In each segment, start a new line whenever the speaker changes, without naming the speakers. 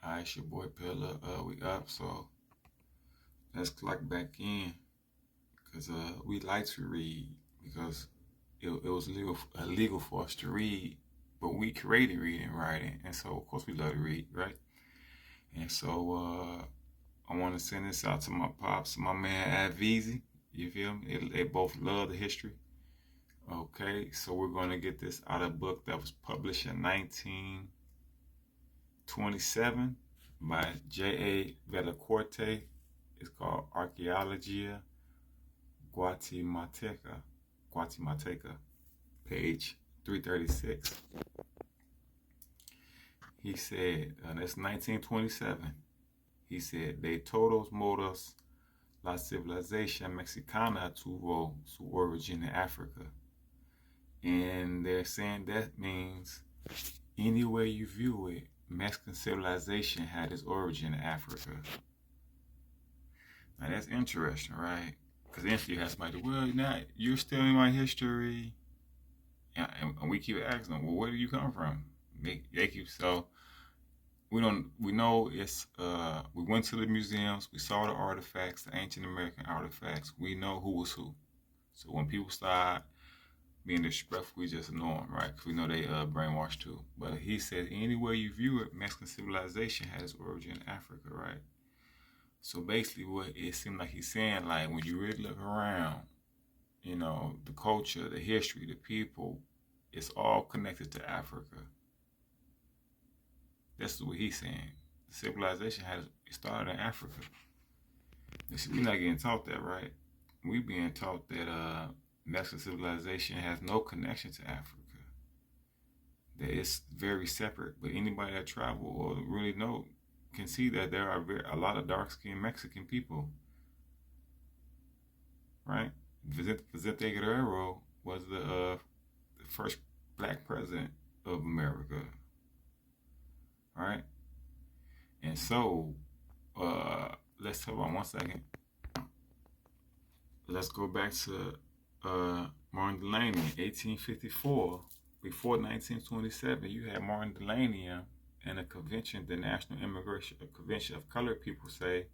Alright, it's your boy Pillar. We up, so let's clock back in because we like to read because it was illegal for us to read, but we created reading and writing, and so of course we love to read, right? And so I want to send this out to my pops, my man Adveezy. You feel me? They both love the history. Okay, so we're gonna get this out of a book that was published in 1927 by J.A. Villacorta. It's called Archaeologia Guatemalteca, page 336. He said, that's 1927. He said, de todos modos, la civilización mexicana tuvo su origin in Africa. And they're saying that means any way you view it, Mexican civilization had its origin in Africa. Now that's interesting, right? Because then you have somebody, well, now you're stealing my history. And we keep asking them, well, where do you come from? They keep, so we know it's, we went to the museums, we saw the artifacts, the ancient American artifacts, we know who was who. So when people start being disrespectful, we just ignore them, right? Because we know they brainwashed too. But he says, any way you view it, Mexican civilization has its origin in Africa, right? So basically what it seemed like he's saying, like when you really look around, you know, the culture, the history, the people, it's all connected to Africa. That's what he's saying. The civilization it started in Africa. We're not getting taught that, right? We're being taught that Mexican civilization has no connection to Africa. That it's very separate. But anybody that travel or really know can see that there are a lot of dark-skinned Mexican people, right? Vicente Guerrero was the first black president of America, right? And so, let's talk about 1 second. Let's go back to Martin Delany, 1854. Before 1927, you had Martin Delany and a convention, the National Immigration Convention of Colored People, say,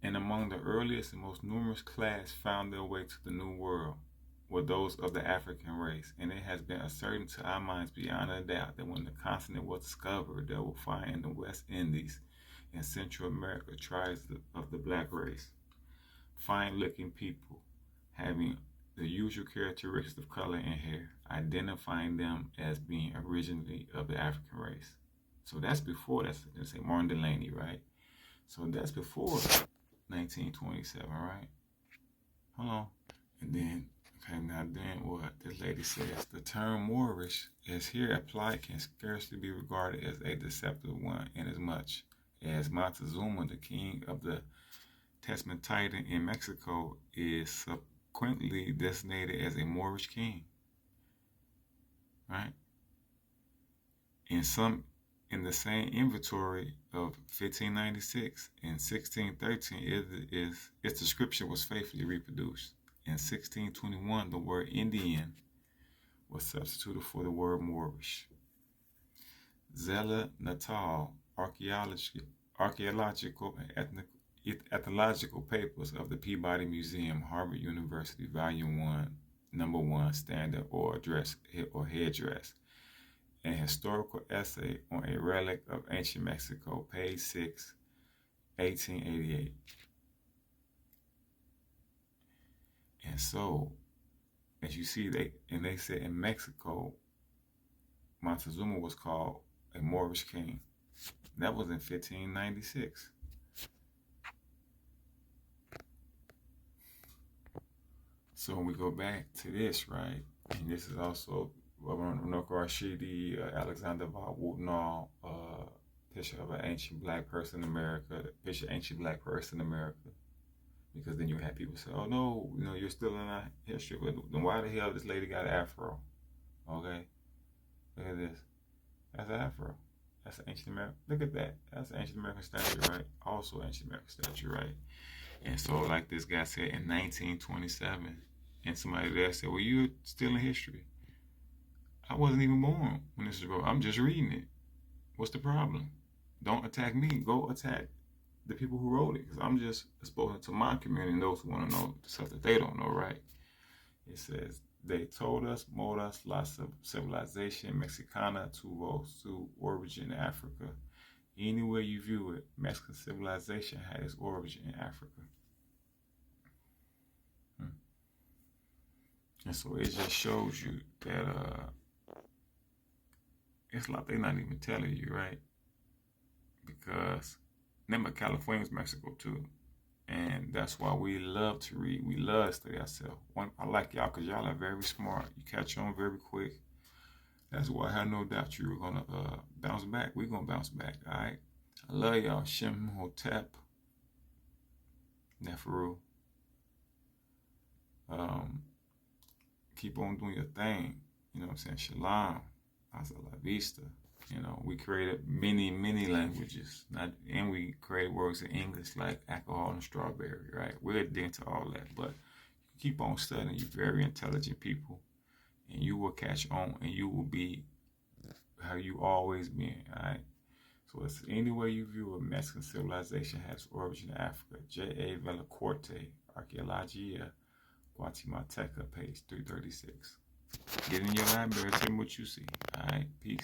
and among the earliest and most numerous class found their way to the New World were those of the African race, and it has been ascertained to our minds beyond a doubt that when the continent was discovered, they will find in the West Indies and Central America tribes of the black race, fine-looking people having the usual characteristics of color and hair, identifying them as being originally of the African race. So that's before, let's say Martin Delany, right? So that's before 1927, right? Hold on. And then, okay, now then what this lady says, the term Moorish as here applied can scarcely be regarded as a deceptive one, inasmuch as Montezuma, the king of the Tezcatlipoca in Mexico, is subsequently designated as a Moorish king, right? In the same inventory of 1596 and 1613, its description was faithfully reproduced. In 1621, the word Indian was substituted for the word Moorish. Zella Natal, Archaeological and Ethnological Papers of the Peabody Museum, Harvard University, Volume 1, Number 1, Standard or Address or Headdress. An historical essay on a relic of ancient Mexico, page 6, 1888. And so, as you see, they said in Mexico, Montezuma was called a Moorish king. That was in 1596. So when we go back to this, right, and this is also Roanoke Rashidi, Alexander von Wootenall, picture of an ancient black person in America, picture of ancient black person in America. Because then you have people say, oh no, you know, you're still in our history. But then why the hell this lady got an afro? Okay? Look at this. That's an afro. That's an ancient American. Look at that. That's an ancient American statue, right? Also ancient American statue, right? And so like this guy said in 1927, and somebody there said, well, you're still in history. I wasn't even born when this was wrote. I'm just reading it. What's the problem? Don't attack me. Go attack the people who wrote it, because I'm just exposing to my community and those who want to know the stuff that they don't know, right? It says, they told us, modas, la civilization mexicana tuvo su origin in Africa. Any way you view it, Mexican civilization had its origin in Africa. And so it just shows you that it's like they're not even telling you, right? Because remember, California is Mexico too. And that's why we love to read. We love to study ourselves. I like y'all because y'all are very smart. You catch on very quick. That's why I have no doubt you're going to bounce back. We're going to bounce back, all right? I love y'all. Shem Hotep, Neferu. Keep on doing your thing. You know what I'm saying? Shalom. Hasta la vista. You know, we created many, many languages. And we created words in English like alcohol and strawberry, right? We're into all that. But you keep on studying. You're very intelligent people. And you will catch on. And you will be how you always been, all right? So it's any way you view a Mexican civilization has origin in Africa. J.A. Villacorta, Archaeologia Guatemalteca, page 336. Get in your library, tell me what you see. All right, peace.